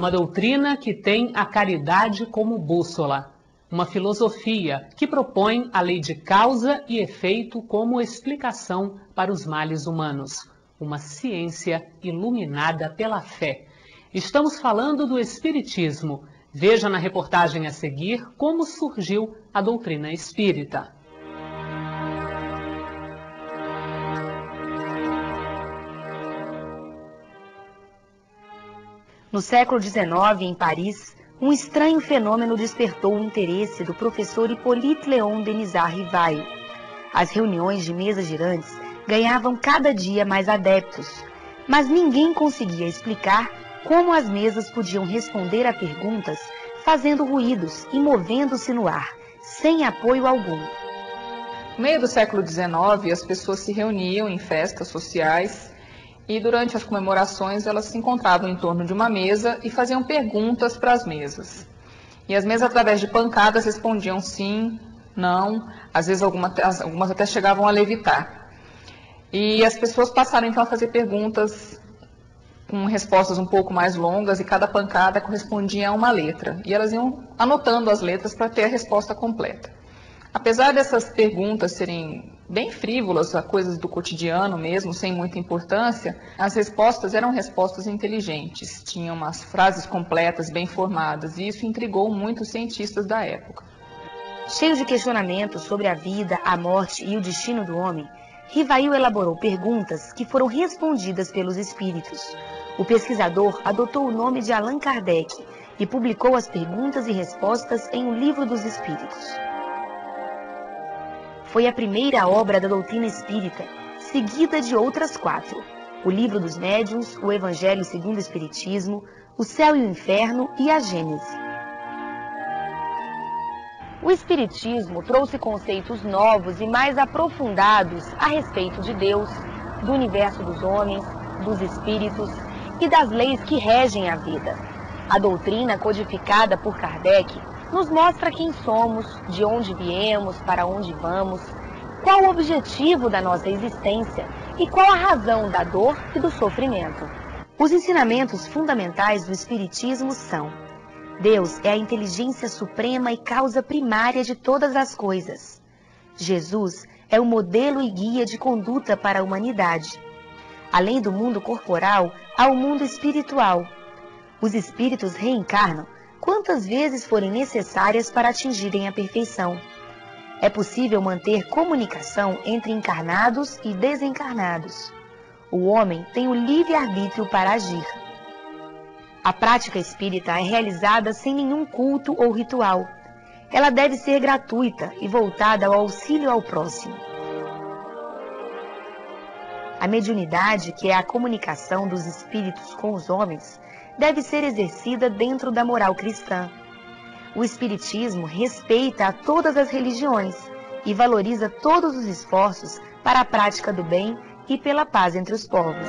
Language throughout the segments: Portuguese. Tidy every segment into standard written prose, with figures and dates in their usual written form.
uma doutrina que tem a caridade como bússola. Uma filosofia que propõe a lei de causa e efeito como explicação para os males humanos. Uma ciência iluminada pela fé. Estamos falando do Espiritismo. Veja na reportagem a seguir como surgiu a doutrina espírita. No século XIX, em Paris, um estranho fenômeno despertou o interesse do professor Hippolyte Léon Denisard Rivail. As reuniões de mesas girantes ganhavam cada dia mais adeptos, mas ninguém conseguia explicar como as mesas podiam responder a perguntas fazendo ruídos e movendo-se no ar, sem apoio algum. No meio do século XIX, as pessoas se reuniam em festas sociais e durante as comemorações elas se encontravam em torno de uma mesa e faziam perguntas para as mesas. E as mesas, através de pancadas, respondiam sim, não, às vezes algumas até chegavam a levitar. E as pessoas passaram então a fazer perguntas com respostas um pouco mais longas e cada pancada correspondia a uma letra. E elas iam anotando as letras para ter a resposta completa. Apesar dessas perguntas serem bem frívolas, a coisas do cotidiano mesmo, sem muita importância, as respostas eram respostas inteligentes, tinham umas frases completas, bem formadas, e isso intrigou muitos cientistas da época. Cheio de questionamentos sobre a vida, a morte e o destino do homem, Rivail elaborou perguntas que foram respondidas pelos espíritos. O pesquisador adotou o nome de Allan Kardec e publicou as perguntas e respostas em O Livro dos Espíritos. Foi a primeira obra da doutrina espírita, seguida de outras 4. O Livro dos Médiuns, o Evangelho segundo o Espiritismo, o Céu e o Inferno e a Gênese. O Espiritismo trouxe conceitos novos e mais aprofundados a respeito de Deus, do universo dos homens, dos espíritos e das leis que regem a vida. A doutrina codificada por Kardec nos mostra quem somos, de onde viemos, para onde vamos, qual o objetivo da nossa existência e qual a razão da dor e do sofrimento. Os ensinamentos fundamentais do Espiritismo são: Deus é a inteligência suprema e causa primária de todas as coisas. Jesus é o modelo e guia de conduta para a humanidade. Além do mundo corporal, há o mundo espiritual. Os espíritos reencarnam quantas vezes forem necessárias para atingirem a perfeição. É possível manter comunicação entre encarnados e desencarnados. O homem tem o livre-arbítrio para agir. A prática espírita é realizada sem nenhum culto ou ritual. Ela deve ser gratuita e voltada ao auxílio ao próximo. A mediunidade, que é a comunicação dos espíritos com os homens, deve ser exercida dentro da moral cristã. O Espiritismo respeita a todas as religiões e valoriza todos os esforços para a prática do bem e pela paz entre os povos.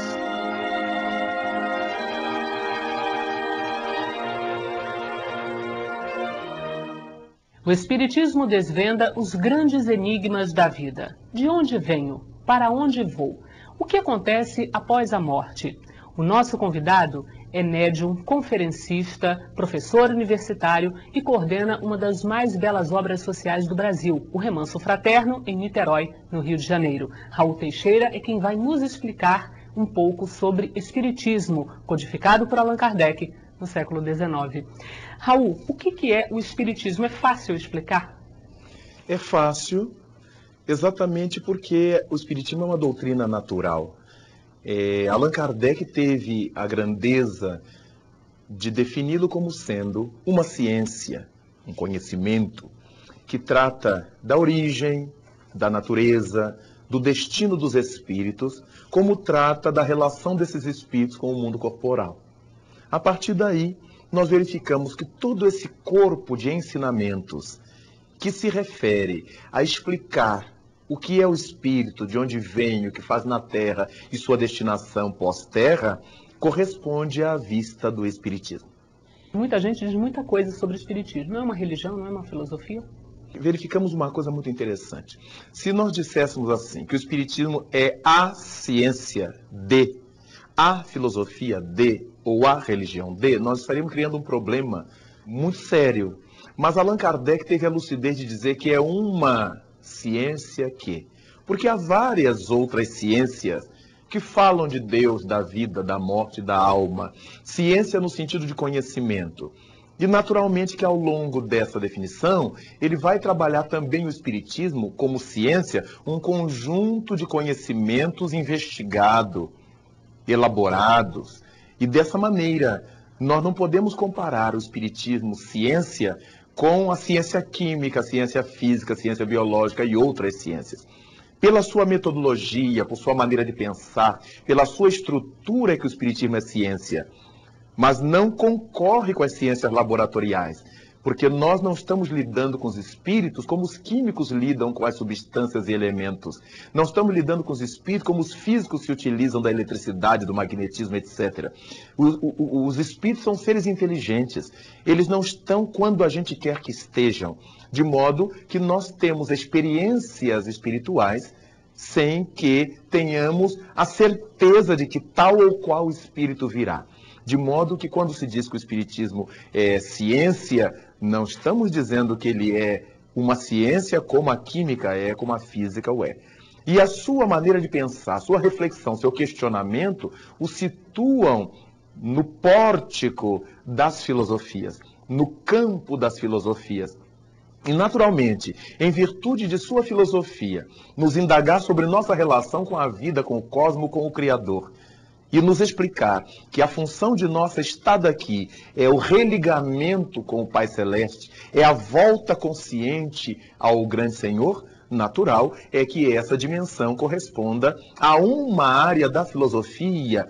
O Espiritismo desvenda os grandes enigmas da vida. De onde venho? Para onde vou? O que acontece após a morte? O nosso convidado é médium, conferencista, professor universitário e coordena uma das mais belas obras sociais do Brasil, o Remanso Fraterno, em Niterói, no Rio de Janeiro. Raul Teixeira é quem vai nos explicar um pouco sobre Espiritismo, codificado por Allan Kardec no século XIX. Raul, o que é o Espiritismo? É fácil explicar? É fácil, exatamente porque o Espiritismo é uma doutrina natural. Allan Kardec teve a grandeza de defini-lo como sendo uma ciência, um conhecimento que trata da origem, da natureza, do destino dos espíritos, como trata da relação desses espíritos com o mundo corporal. A partir daí, nós verificamos que todo esse corpo de ensinamentos que se refere a explicar o que é o espírito, de onde vem, o que faz na Terra e sua destinação pós-Terra, corresponde à vista do Espiritismo. Muita gente diz muita coisa sobre o Espiritismo. Não é uma religião, não é uma filosofia? Verificamos uma coisa muito interessante. Se nós disséssemos assim, que o Espiritismo é a ciência de, a filosofia de, ou a religião de, nós estaríamos criando um problema muito sério. Mas Allan Kardec teve a lucidez de dizer que é uma ciência que... Porque há várias outras ciências que falam de Deus, da vida, da morte, da alma. Ciência no sentido de conhecimento. E naturalmente que ao longo dessa definição, ele vai trabalhar também o Espiritismo como ciência, um conjunto de conhecimentos investigados, elaborados. E dessa maneira, nós não podemos comparar o Espiritismo, ciência, com a ciência química, a ciência física, a ciência biológica e outras ciências. Pela sua metodologia, por sua maneira de pensar, pela sua estrutura que o Espiritismo é ciência, mas não concorre com as ciências laboratoriais, porque nós não estamos lidando com os espíritos como os químicos lidam com as substâncias e elementos. Não estamos lidando com os espíritos como os físicos se utilizam da eletricidade, do magnetismo, etc. Os espíritos são seres inteligentes. Eles não estão quando a gente quer que estejam, de modo que nós temos experiências espirituais sem que tenhamos a certeza de que tal ou qual espírito virá. De modo que quando se diz que o Espiritismo é ciência, não estamos dizendo que ele é uma ciência como a química é, como a física o é. E a sua maneira de pensar, a sua reflexão, seu questionamento, o situam no pórtico das filosofias, no campo das filosofias. E, naturalmente, em virtude de sua filosofia, nos indagar sobre nossa relação com a vida, com o cosmos, com o Criador, e nos explicar que a função de nossa estada aqui é o religamento com o Pai Celeste, é a volta consciente ao Grande Senhor, natural é que essa dimensão corresponda a uma área da filosofia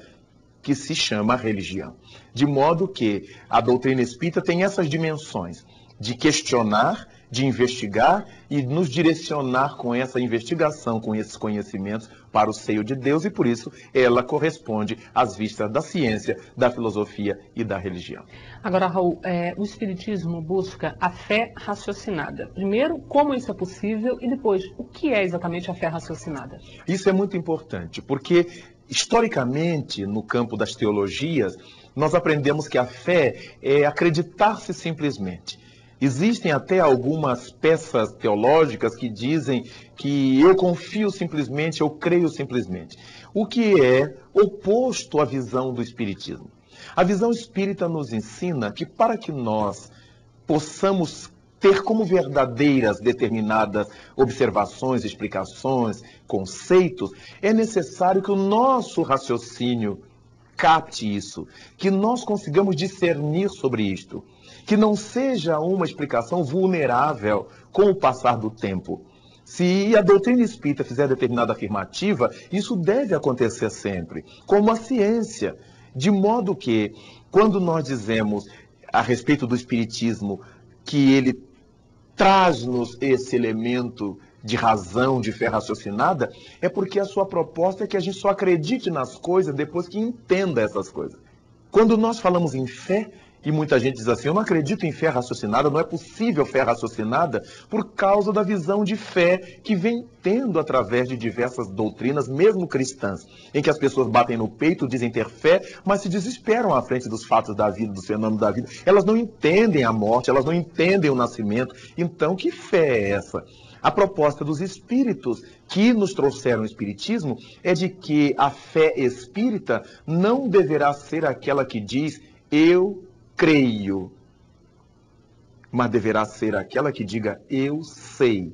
que se chama religião. De modo que a doutrina espírita tem essas dimensões de questionar, de investigar e nos direcionar com essa investigação, com esses conhecimentos para o seio de Deus, e por isso ela corresponde às vistas da ciência, da filosofia e da religião. Agora, Raul, o Espiritismo busca a fé raciocinada. Primeiro, como isso é possível, e depois, o que é exatamente a fé raciocinada? Isso é muito importante, porque historicamente, no campo das teologias, nós aprendemos que a fé é acreditar-se simplesmente. Existem até algumas peças teológicas que dizem que eu confio simplesmente, eu creio simplesmente. O que é oposto à visão do Espiritismo. A visão espírita nos ensina que para que nós possamos ter como verdadeiras determinadas observações, explicações, conceitos, é necessário que o nosso raciocínio capte isso, que nós consigamos discernir sobre isto. Que não seja uma explicação vulnerável com o passar do tempo. Se a doutrina espírita fizer determinada afirmativa, isso deve acontecer sempre, como a ciência. De modo que, quando nós dizemos a respeito do espiritismo que ele traz-nos esse elemento de razão, de fé raciocinada, é porque a sua proposta é que a gente só acredite nas coisas depois que entenda essas coisas. Quando nós falamos em fé, e muita gente diz assim, eu não acredito em fé raciocinada, não é possível fé raciocinada, por causa da visão de fé que vem tendo através de diversas doutrinas, mesmo cristãs, em que as pessoas batem no peito, dizem ter fé, mas se desesperam à frente dos fatos da vida, dos fenômenos da vida. Elas não entendem a morte, elas não entendem o nascimento. Então, que fé é essa? A proposta dos espíritos que nos trouxeram o espiritismo é de que a fé espírita não deverá ser aquela que diz, eu creio, mas deverá ser aquela que diga, eu sei.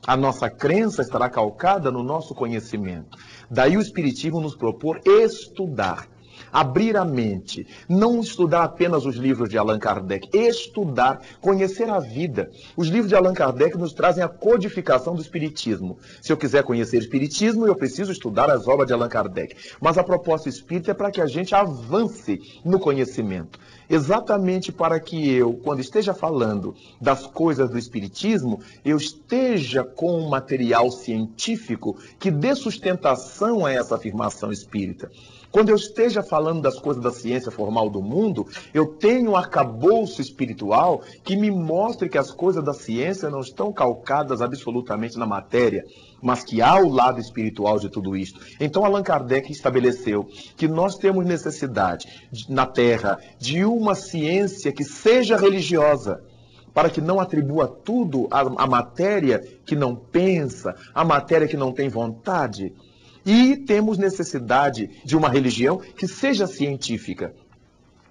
A nossa crença estará calcada no nosso conhecimento. Daí o Espiritismo nos propor estudar, abrir a mente, não estudar apenas os livros de Allan Kardec, estudar, conhecer a vida. Os livros de Allan Kardec nos trazem a codificação do Espiritismo. Se eu quiser conhecer o Espiritismo, eu preciso estudar as obras de Allan Kardec. Mas a proposta espírita é para que a gente avance no conhecimento. Exatamente para que eu, quando esteja falando das coisas do Espiritismo, eu esteja com um material científico que dê sustentação a essa afirmação espírita. Quando eu esteja falando das coisas da ciência formal do mundo, eu tenho um arcabouço espiritual que me mostre que as coisas da ciência não estão calcadas absolutamente na matéria, mas que há o lado espiritual de tudo isto. Então Allan Kardec estabeleceu que nós temos necessidade na Terra de uma ciência que seja religiosa, para que não atribua tudo à matéria que não pensa, à matéria que não tem vontade. E temos necessidade de uma religião que seja científica,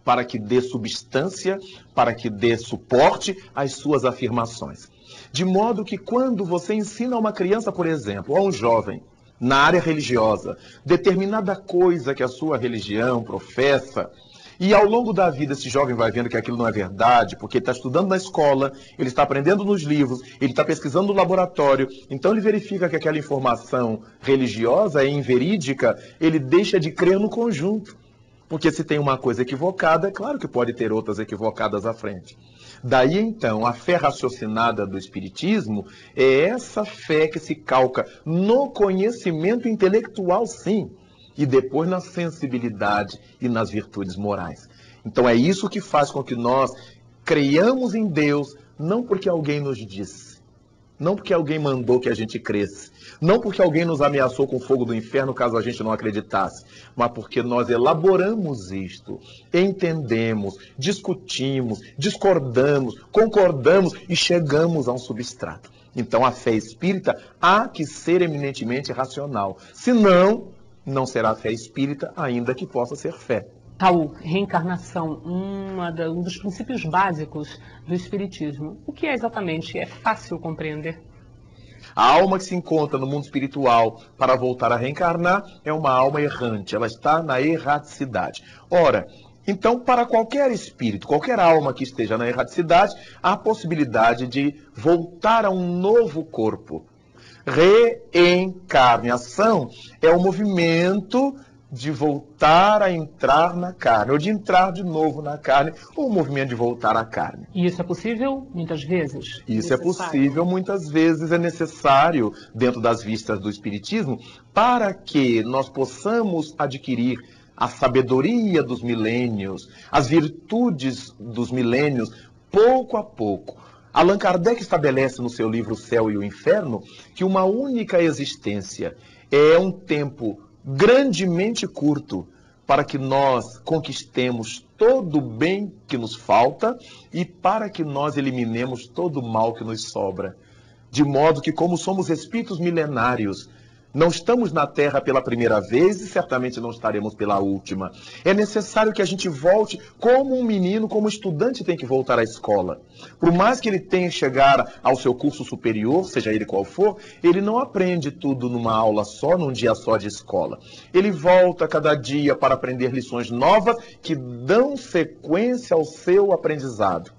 para que dê substância, para que dê suporte às suas afirmações. De modo que quando você ensina a uma criança, por exemplo, ou a um jovem, na área religiosa, determinada coisa que a sua religião professa, e ao longo da vida esse jovem vai vendo que aquilo não é verdade, porque ele está estudando na escola, ele está aprendendo nos livros, ele está pesquisando no laboratório, então ele verifica que aquela informação religiosa é inverídica, ele deixa de crer no conjunto. Porque se tem uma coisa equivocada, é claro que pode ter outras equivocadas à frente. Daí então, a fé raciocinada do Espiritismo é essa fé que se calca no conhecimento intelectual, sim, e depois na sensibilidade e nas virtudes morais. Então é isso que faz com que nós creiamos em Deus, não porque alguém nos disse, não porque alguém mandou que a gente cresça, não porque alguém nos ameaçou com o fogo do inferno caso a gente não acreditasse, mas porque nós elaboramos isto, entendemos, discutimos, discordamos, concordamos e chegamos a um substrato. Então a fé espírita há que ser eminentemente racional, senão não será fé espírita, ainda que possa ser fé. Raul, reencarnação, um dos princípios básicos do Espiritismo. O que é exatamente? É fácil compreender? A alma que se encontra no mundo espiritual para voltar a reencarnar é uma alma errante, ela está na erraticidade. Ora, então, para qualquer espírito, qualquer alma que esteja na erraticidade, há a possibilidade de voltar a um novo corpo. Reencarnação é o movimento de voltar a entrar na carne, ou de entrar de novo na carne, ou o movimento de voltar à carne. E isso é possível muitas vezes? Isso é possível muitas vezes, é necessário dentro das vistas do Espiritismo, para que nós possamos adquirir a sabedoria dos milênios, as virtudes dos milênios, pouco a pouco. Allan Kardec estabelece no seu livro O Céu e o Inferno que uma única existência é um tempo grandemente curto para que nós conquistemos todo o bem que nos falta e para que nós eliminemos todo o mal que nos sobra. De modo que, como somos espíritos milenários, não estamos na Terra pela primeira vez e certamente não estaremos pela última. É necessário que a gente volte como um menino, como um estudante tem que voltar à escola. Por mais que ele tenha que chegar ao seu curso superior, seja ele qual for, ele não aprende tudo numa aula só, num dia só de escola. Ele volta cada dia para aprender lições novas que dão sequência ao seu aprendizado.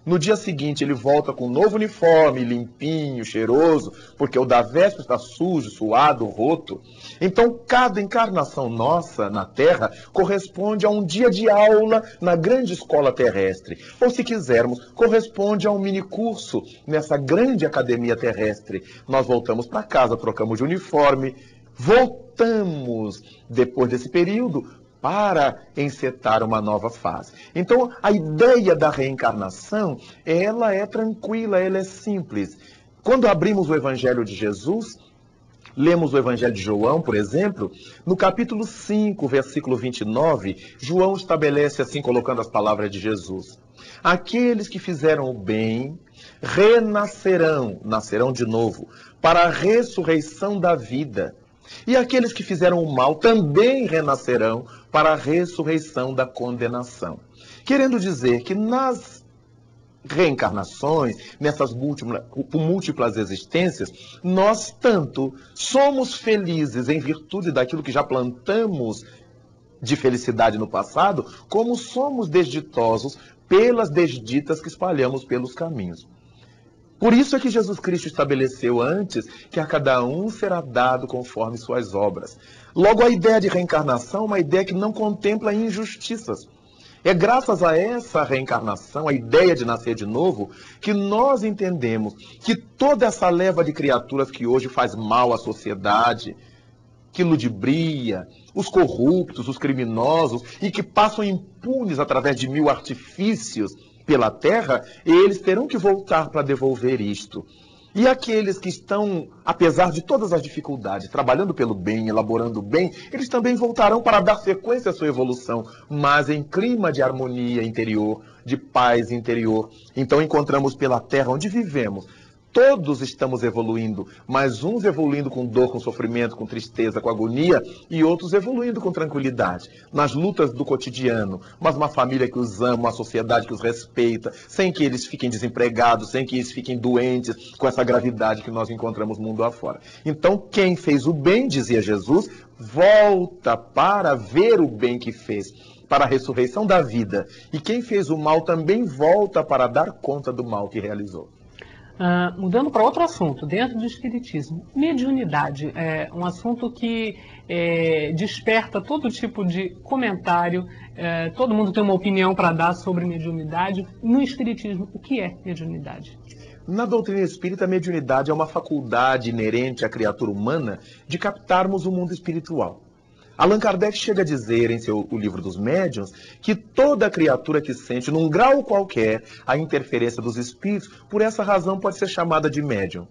No dia seguinte, ele volta com um novo uniforme, limpinho, cheiroso, porque o da véspera está sujo, suado, roto. Então, cada encarnação nossa na Terra corresponde a um dia de aula na grande escola terrestre. Ou, se quisermos, corresponde a um minicurso nessa grande academia terrestre. Nós voltamos para casa, trocamos de uniforme, voltamos, depois desse período, para encetar uma nova fase. Então, a ideia da reencarnação, ela é tranquila, ela é simples. Quando abrimos o Evangelho de Jesus, lemos o Evangelho de João, por exemplo, no capítulo 5, versículo 29, João estabelece assim, colocando as palavras de Jesus: aqueles que fizeram o bem renascerão, nascerão de novo, para a ressurreição da vida. E aqueles que fizeram o mal também renascerão para a ressurreição da condenação. Querendo dizer que nas reencarnações, nessas múltiplas existências, nós tanto somos felizes em virtude daquilo que já plantamos de felicidade no passado, como somos desditosos pelas desditas que espalhamos pelos caminhos. Por isso é que Jesus Cristo estabeleceu antes que a cada um será dado conforme suas obras. Logo, a ideia de reencarnação é uma ideia que não contempla injustiças. É graças a essa reencarnação, a ideia de nascer de novo, que nós entendemos que toda essa leva de criaturas que hoje faz mal à sociedade, que ludibria, os corruptos, os criminosos, e que passam impunes através de mil artifícios pela terra, eles terão que voltar para devolver isto. E aqueles que estão, apesar de todas as dificuldades, trabalhando pelo bem, elaborando o bem, eles também voltarão para dar sequência à sua evolução, mas em clima de harmonia interior, de paz interior. Então encontramos pela terra onde vivemos, todos estamos evoluindo, mas uns evoluindo com dor, com sofrimento, com tristeza, com agonia, e outros evoluindo com tranquilidade, nas lutas do cotidiano, mas uma família que os ama, uma sociedade que os respeita, sem que eles fiquem desempregados, sem que eles fiquem doentes com essa gravidade que nós encontramos mundo afora. Então, quem fez o bem, dizia Jesus, volta para ver o bem que fez, para a ressurreição da vida. E quem fez o mal também volta para dar conta do mal que realizou. Mudando para outro assunto, dentro do espiritismo, mediunidade é um assunto que desperta todo tipo de comentário, todo mundo tem uma opinião para dar sobre mediunidade. No espiritismo, o que é mediunidade? Na doutrina espírita, a mediunidade é uma faculdade inerente à criatura humana de captarmos o mundo espiritual. Allan Kardec chega a dizer em o livro dos médiuns que toda criatura que sente, num grau qualquer, a interferência dos espíritos, por essa razão pode ser chamada de médium.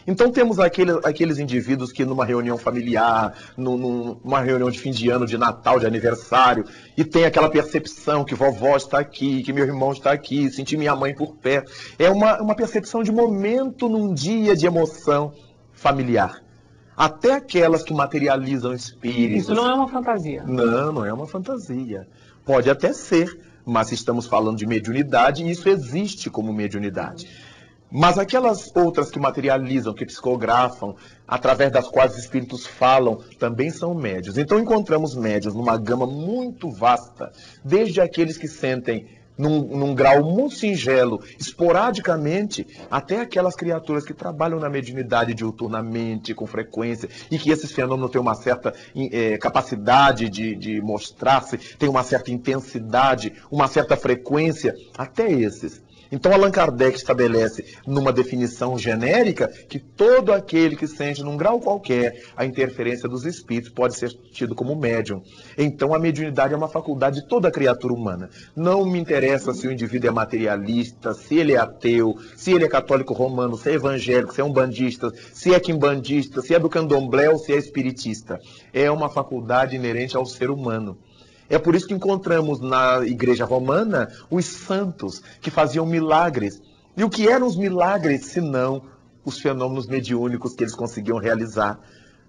Então temos aqueles indivíduos que numa reunião familiar, numa reunião de fim de ano, de Natal, de aniversário, e tem aquela percepção que vovó está aqui, que meu irmão está aqui, senti minha mãe por perto. É uma percepção de momento num dia de emoção familiar. Até aquelas que materializam espíritos. Isso não é uma fantasia. Não, não é uma fantasia. Pode até ser, mas se estamos falando de mediunidade, isso existe como mediunidade. Mas aquelas outras que materializam, que psicografam, através das quais os espíritos falam, também são médiuns. Então encontramos médiuns numa gama muito vasta, desde aqueles que sentem num grau muito singelo, esporadicamente, até aquelas criaturas que trabalham na mediunidade diuturnamente, com frequência, e que esses fenômenos têm uma certa capacidade de mostrar-se, têm uma certa intensidade, uma certa frequência, até esses. Então Allan Kardec estabelece numa definição genérica que todo aquele que sente num grau qualquer a interferência dos espíritos pode ser tido como médium. Então a mediunidade é uma faculdade de toda criatura humana. Não me interessa se o indivíduo é materialista, se ele é ateu, se ele é católico romano, se é evangélico, se é umbandista, se é quimbandista, se é do candomblé ou se é espiritista. É uma faculdade inerente ao ser humano. É por isso que encontramos na Igreja Romana os santos que faziam milagres. E o que eram os milagres, senão os fenômenos mediúnicos que eles conseguiam realizar?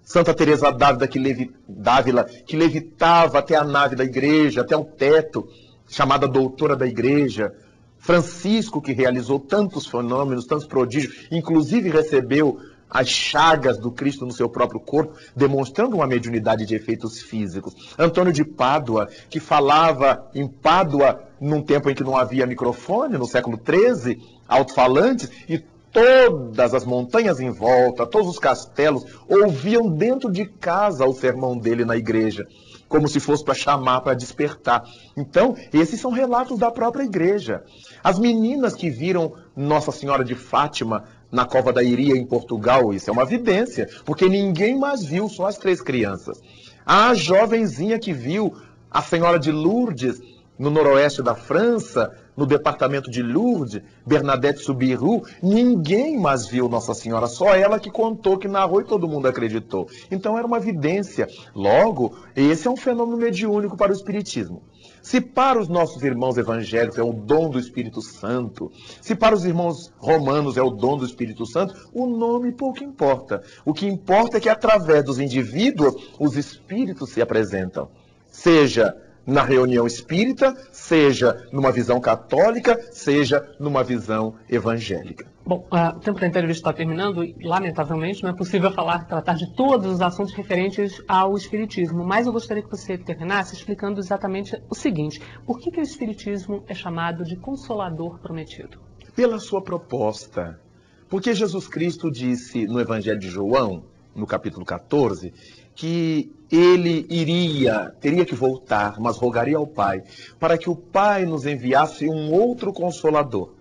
Santa Teresa d'Ávila, que levitava até a nave da igreja, até o teto, chamada doutora da igreja. Francisco, que realizou tantos fenômenos, tantos prodígios, inclusive recebeu as chagas do Cristo no seu próprio corpo, demonstrando uma mediunidade de efeitos físicos. Antônio de Pádua, que falava em Pádua num tempo em que não havia microfone, no século XIII, alto-falantes, e todas as montanhas em volta, todos os castelos, ouviam dentro de casa o sermão dele na igreja, como se fosse para chamar, para despertar. Então, esses são relatos da própria igreja. As meninas que viram Nossa Senhora de Fátima na Cova da Iria, em Portugal, isso é uma evidência, porque ninguém mais viu, só as 3 crianças. A jovenzinha que viu a Senhora de Lourdes, no noroeste da França, no departamento de Lourdes, Bernadette Soubirous, ninguém mais viu Nossa Senhora, só ela que contou, que narrou e todo mundo acreditou. Então era uma evidência. Logo, esse é um fenômeno mediúnico para o Espiritismo. Se para os nossos irmãos evangélicos é o dom do Espírito Santo, se para os irmãos romanos é o dom do Espírito Santo, o nome pouco importa. O que importa é que através dos indivíduos, os espíritos se apresentam. Seja na reunião espírita, seja numa visão católica, seja numa visão evangélica. Bom, o tempo da entrevista está terminando e, lamentavelmente, não é possível tratar de todos os assuntos referentes ao Espiritismo, mas eu gostaria que você terminasse explicando exatamente o seguinte: por que o Espiritismo é chamado de Consolador Prometido? Pela sua proposta. Porque Jesus Cristo disse no Evangelho de João, no capítulo 14, que ele teria que voltar, mas rogaria ao Pai, para que o Pai nos enviasse um outro Consolador,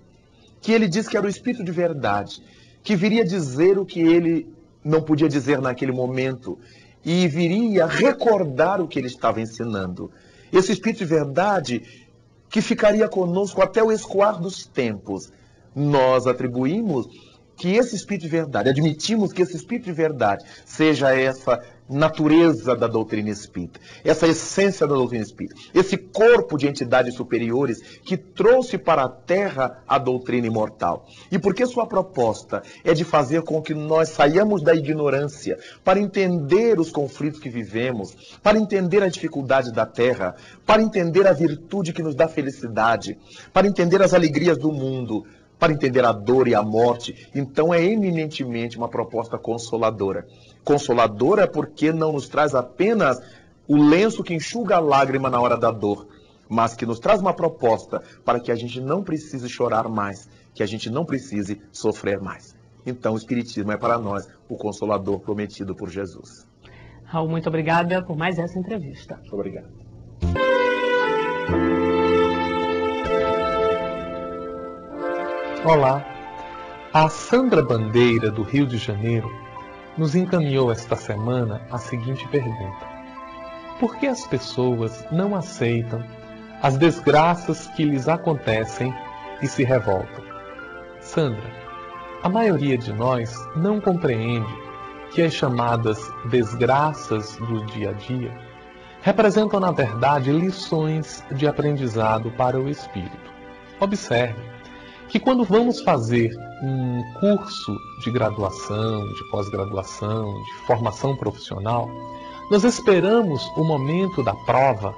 que ele disse que era o Espírito de verdade, que viria dizer o que ele não podia dizer naquele momento, e viria recordar o que ele estava ensinando. Esse Espírito de verdade que ficaria conosco até o escoar dos tempos. Nós atribuímos que esse Espírito de verdade, admitimos que esse Espírito de verdade seja essa natureza da doutrina espírita, essa essência da doutrina espírita, esse corpo de entidades superiores que trouxe para a Terra a doutrina imortal. E porque sua proposta é de fazer com que nós saiamos da ignorância para entender os conflitos que vivemos, para entender a dificuldade da Terra, para entender a virtude que nos dá felicidade, para entender as alegrias do mundo, para entender a dor e a morte. Então é eminentemente uma proposta consoladora. Consoladora porque não nos traz apenas o lenço que enxuga a lágrima na hora da dor, mas que nos traz uma proposta para que a gente não precise chorar mais, que a gente não precise sofrer mais. Então o Espiritismo é para nós o consolador prometido por Jesus. Raul, muito obrigada por mais essa entrevista. Obrigado. Olá, a Sandra Bandeira, do Rio de Janeiro, nos encaminhou esta semana a seguinte pergunta: por que as pessoas não aceitam as desgraças que lhes acontecem e se revoltam? Sandra, a maioria de nós não compreende que as chamadas desgraças do dia a dia representam, na verdade, lições de aprendizado para o espírito. Observe que quando vamos fazer um curso de graduação, de pós-graduação, de formação profissional, nós esperamos o momento da prova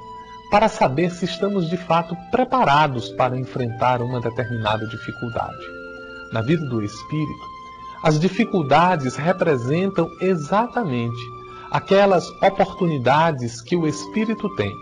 para saber se estamos de fato preparados para enfrentar uma determinada dificuldade. Na vida do espírito, as dificuldades representam exatamente aquelas oportunidades que o espírito tem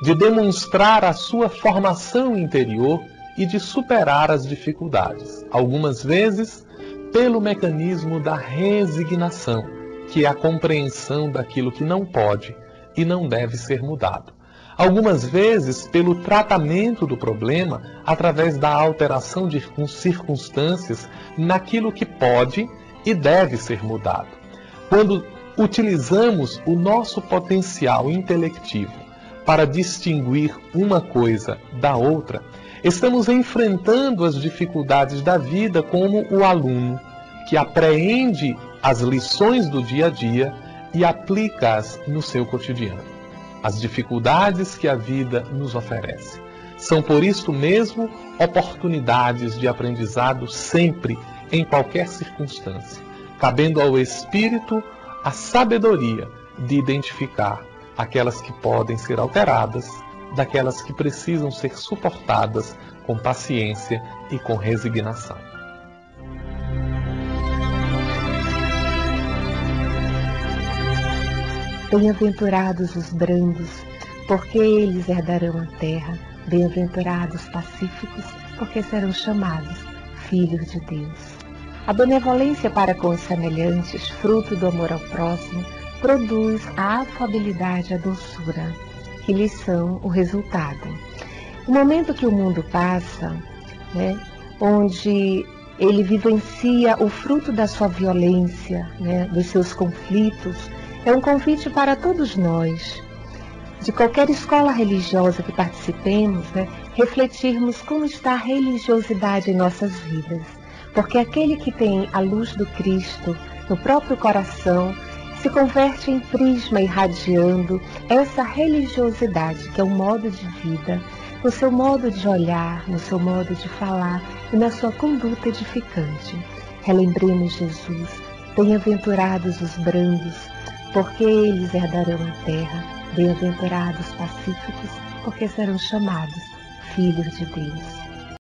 de demonstrar a sua formação interior e de superar as dificuldades, algumas vezes pelo mecanismo da resignação, que é a compreensão daquilo que não pode e não deve ser mudado. Algumas vezes pelo tratamento do problema através da alteração de circunstâncias naquilo que pode e deve ser mudado. Quando utilizamos o nosso potencial intelectivo para distinguir uma coisa da outra, estamos enfrentando as dificuldades da vida como o aluno que apreende as lições do dia a dia e aplica-as no seu cotidiano. As dificuldades que a vida nos oferece são, por isso mesmo, oportunidades de aprendizado sempre, em qualquer circunstância, cabendo ao espírito a sabedoria de identificar aquelas que podem ser alteradas daquelas que precisam ser suportadas com paciência e com resignação. Bem-aventurados os brandos, porque eles herdarão a terra. Bem-aventurados os pacíficos, porque serão chamados filhos de Deus. A benevolência para com os semelhantes, fruto do amor ao próximo, produz a afabilidade e a doçura, que lhes são o resultado. O momento que o mundo passa, onde ele vivencia o fruto da sua violência, dos seus conflitos, é um convite para todos nós, de qualquer escola religiosa que participemos, refletirmos como está a religiosidade em nossas vidas. Porque aquele que tem a luz do Cristo no próprio coração se converte em prisma irradiando essa religiosidade, que é um modo de vida, no seu modo de olhar, no seu modo de falar e na sua conduta edificante. Relembremos Jesus: bem-aventurados os brandos, porque eles herdarão a terra. Bem-aventurados os pacíficos, porque serão chamados filhos de Deus.